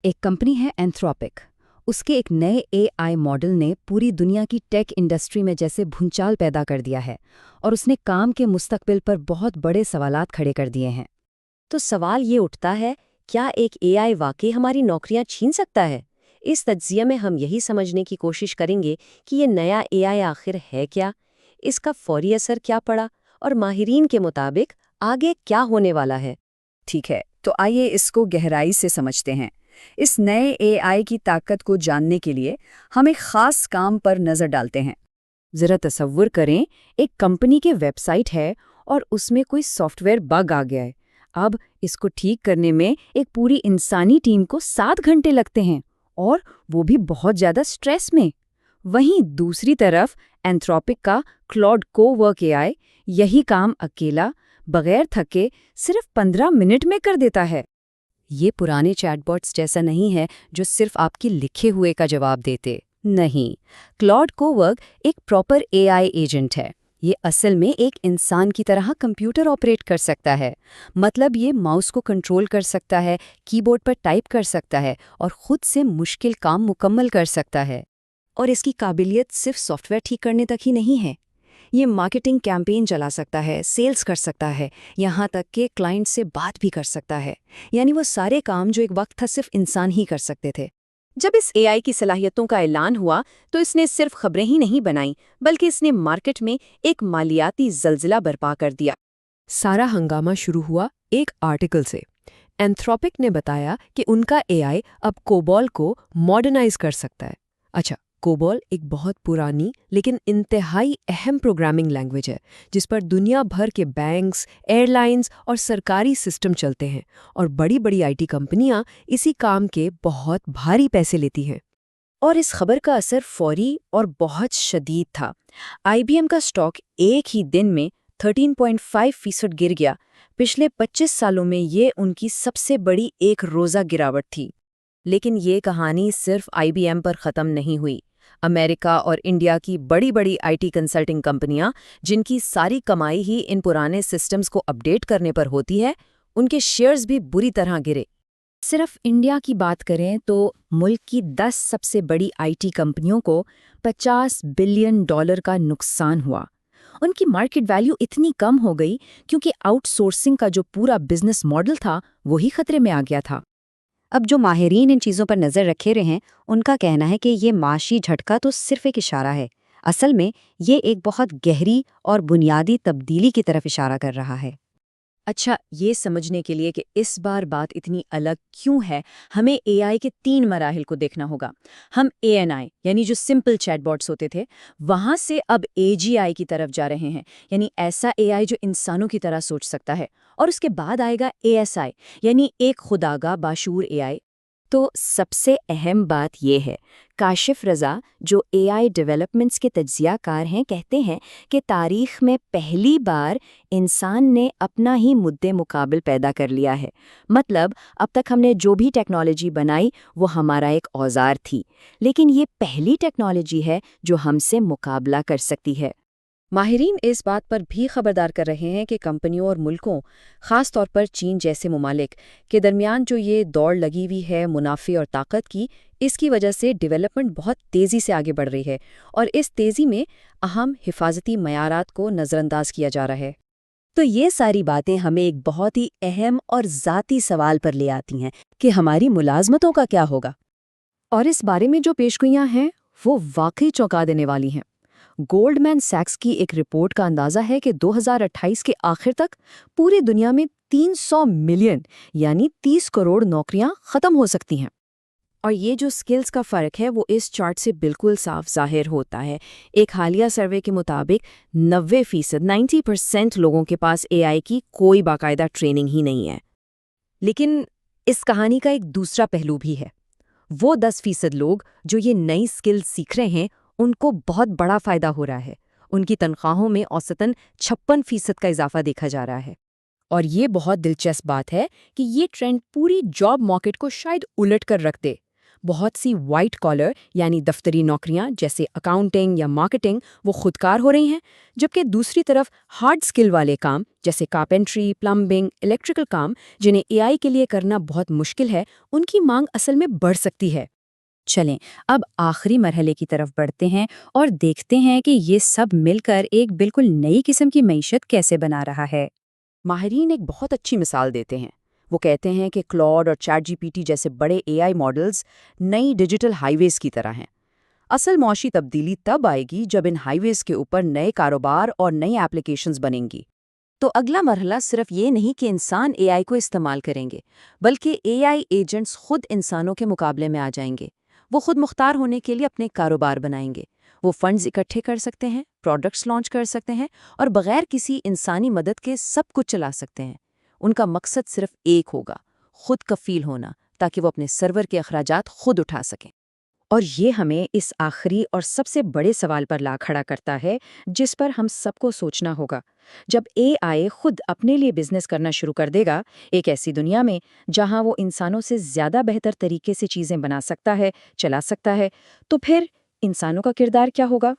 एक कंपनी है एंथ्रोपिक। उसके एक नए एआई मॉडल ने पूरी दुनिया की टेक इंडस्ट्री में जैसे भूचाल पैदा कर दिया है और उसने काम के मुस्तकबिल पर बहुत बड़े सवालात खड़े कर दिए हैं। तो सवाल ये उठता है, क्या एक एआई वाकई हमारी नौकरियां छीन सकता है? इस तज्जिये में हम यही समझने की कोशिश करेंगे कि ये नया एआई आखिर है क्या, इसका फौरी असर क्या पड़ा और माहिरीन के मुताबिक आगे क्या होने वाला है। ठीक है, तो आइए इसको गहराई से समझते हैं। इस नए एआई की ताकत को जानने के लिए हम एक खास काम पर नज़र डालते हैं। ज़रा तसव्वुर करें, एक कंपनी की वेबसाइट है और उसमें कोई सॉफ्टवेयर बग आ गया है। अब इसको ठीक करने में एक पूरी इंसानी टीम को 7 घंटे लगते हैं, और वो भी बहुत ज़्यादा स्ट्रेस में। वहीं दूसरी तरफ एंथ्रोपिक का क्लॉड कोवर्क एआई यही काम अकेला, बगैर थके, सिर्फ 15 मिनट में कर देता है। ये पुराने चैटबॉट्स जैसा नहीं है जो सिर्फ आपके लिखे हुए का जवाब देते। नहीं, क्लॉड कोवर्क एक प्रॉपर एआई एजेंट है। ये असल में एक इंसान की तरह कंप्यूटर ऑपरेट कर सकता है। मतलब ये माउस को कंट्रोल कर सकता है, कीबोर्ड पर टाइप कर सकता है और खुद से मुश्किल काम मुकम्मल कर सकता है। और इसकी काबिलियत सिर्फ सॉफ्टवेयर ठीक करने तक ही नहीं है। ये मार्केटिंग कैंपेन चला सकता है, सेल्स कर सकता है, यहाँ तक कि क्लाइंट से बात भी कर सकता है। यानी वो सारे काम जो एक वक्त था सिर्फ इंसान ही कर सकते थे। जब इस एआई की सलाहियतों का ऐलान हुआ तो इसने सिर्फ खबरें ही नहीं बनाई, बल्कि इसने मार्केट में एक मालियाती जल्जिला बर्पा कर दिया। सारा हंगामा शुरू हुआ एक आर्टिकल से। एंथ्रोपिक ने बताया कि उनका एआई अब कोबॉल को मॉडर्नाइज कर सकता है। अच्छा, कोबॉल एक बहुत पुरानी लेकिन इंतहाई अहम प्रोग्रामिंग लैंग्वेज है, जिस पर दुनिया भर के बैंक्स, एयरलाइंस और सरकारी सिस्टम चलते हैं, और बड़ी बड़ी आईटी कंपनियां इसी काम के बहुत भारी पैसे लेती हैं। और इस खबर का असर फौरी और बहुत शदीद था। आईबीएम का स्टॉक एक ही दिन में 13.5% गिर गया। पिछले 25 सालों में ये उनकी सबसे बड़ी एक रोज़ा गिरावट थी। लेकिन ये कहानी सिर्फ आईबीएम पर ख़त्म नहीं हुई। अमेरिका और इंडिया की बड़ी बड़ी आईटी कंसल्टिंग कंपनियां, जिनकी सारी कमाई ही इन पुराने सिस्टम्स को अपडेट करने पर होती है, उनके शेयर्स भी बुरी तरह गिरे। सिर्फ इंडिया की बात करें तो मुल्क की 10 सबसे बड़ी आईटी कंपनियों को $50 बिलियन का नुकसान हुआ। उनकी मार्केट वैल्यू इतनी कम हो गई क्योंकि आउटसोर्सिंग का जो पूरा बिजनेस मॉडल था वही खतरे में आ गया था। अब जो माहिरीन इन चीज़ों पर नज़र रखे रहे हैं, उनका कहना है कि ये माशी झटका तो सिर्फ एक इशारा है। असल में ये एक बहुत गहरी और बुनियादी तब्दीली की तरफ इशारा कर रहा है। अच्छा, ये समझने के लिए कि इस बार बात इतनी अलग क्यों है, हमें एआई के 3 मराहिल को देखना होगा। हम एएनआई यानी जो सिंपल चैटबॉट्स होते थे, वहाँ से अब एजीआई की तरफ जा रहे हैं, यानी ऐसा एआई जो इंसानों की तरह सोच सकता है। और उसके बाद आएगा एएसआई, यानी एक खुदागा बाशूर एआई। तो सबसे अहम बात यह है, काशिफ रज़ा जो एआई डेवलपमेंट्स के तज्ज़ियाकार हैं, कहते हैं कि तारीख में पहली बार इंसान ने अपना ही मुद्दे मुकाबिल पैदा कर लिया है। मतलब अब तक हमने जो भी टेक्नोलॉजी बनाई वो हमारा एक औजार थी, लेकिन ये पहली टेक्नोलॉजी है जो हमसे मुकाबला कर सकती है। माहिरीन इस बात पर भी खबरदार कर रहे हैं कि कंपनियों और मुल्कों, ख़ास तौर पर चीन जैसे ममालिक के दरमियान जो ये दौड़ लगी हुई है मुनाफे और ताकत की, इसकी वजह से डेवलपमेंट बहुत तेज़ी से आगे बढ़ रही है और इस तेज़ी में अहम हिफाजती मयारात को नज़रअंदाज किया जा रहा है। तो ये सारी बातें हमें एक बहुत ही अहम और ज़ाती सवाल पर ले आती हैं कि हमारी मुलाजमतों का क्या होगा। और इस बारे में जो पेशगोइयाँ हैं वो वाकई चौंका देने वाली हैं। गोल्डमैन सैक्स की एक रिपोर्ट का अंदाज़ा है कि 2028 के आखिर तक पूरी दुनिया में 300 मिलियन यानी 30 करोड़ नौकरियां ख़त्म हो सकती हैं। और ये जो स्किल्स का फ़र्क है वो इस चार्ट से बिल्कुल साफ ज़ाहिर होता है। एक हालिया सर्वे के मुताबिक 90% लोगों के पास एआई की कोई बाकायदा ट्रेनिंग ही नहीं है। लेकिन इस कहानी का एक दूसरा पहलू भी है। वो 10% लोग जो ये नई स्किल्स सीख रहे हैं, उनको बहुत बड़ा फ़ायदा हो रहा है। उनकी तनख्वाहों में औसतन 56% का इजाफा देखा जा रहा है। और ये बहुत दिलचस्प बात है कि ये ट्रेंड पूरी जॉब मार्केट को शायद उलट कर रख दे। بہت سی وائٹ کالر یعنی دفتری نوکریاں جیسے اکاؤنٹنگ یا مارکیٹنگ وہ خودکار ہو رہی ہیں، جبکہ دوسری طرف ہارڈ سکل والے کام جیسے کارپینٹری، پلمبنگ، الیکٹریکل کام جنہیں اے آئی کے لیے کرنا بہت مشکل ہے، ان کی مانگ اصل میں بڑھ سکتی ہے۔ چلیں اب آخری مرحلے کی طرف بڑھتے ہیں اور دیکھتے ہیں کہ یہ سب مل کر ایک بالکل نئی قسم کی معیشت کیسے بنا رہا ہے۔ ماہرین ایک بہت اچھی مثال دیتے ہیں۔ وہ کہتے ہیں کہ کلاؤڈ اور چیٹ جی پی ٹی جیسے بڑے اے آئی ماڈلز نئی ڈیجیٹل ہائی ویز کی طرح ہیں۔ اصل معاشی تبدیلی تب آئے گی جب ان ہائی ویز کے اوپر نئے کاروبار اور نئی ایپلیکیشنز بنیں گی۔ تو اگلا مرحلہ صرف یہ نہیں کہ انسان اے آئی کو استعمال کریں گے، بلکہ اے آئی ایجنٹس خود انسانوں کے مقابلے میں آ جائیں گے۔ وہ خود مختار ہونے کے لیے اپنے کاروبار بنائیں گے۔ وہ فنڈز اکٹھے کر سکتے ہیں، پروڈکٹس لانچ کر سکتے ہیں اور بغیر کسی انسانی مدد کے سب کچھ چلا سکتے ہیں۔ ان کا مقصد صرف ایک ہوگا، خود کفیل ہونا، تاکہ وہ اپنے سرور کے اخراجات خود اٹھا سکیں۔ اور یہ ہمیں اس آخری اور سب سے بڑے سوال پر لا کھڑا کرتا ہے جس پر ہم سب کو سوچنا ہوگا۔ جب اے آئی خود اپنے لیے بزنس کرنا شروع کر دے گا، ایک ایسی دنیا میں جہاں وہ انسانوں سے زیادہ بہتر طریقے سے چیزیں بنا سکتا ہے، چلا سکتا ہے، تو پھر انسانوں کا کردار کیا ہوگا؟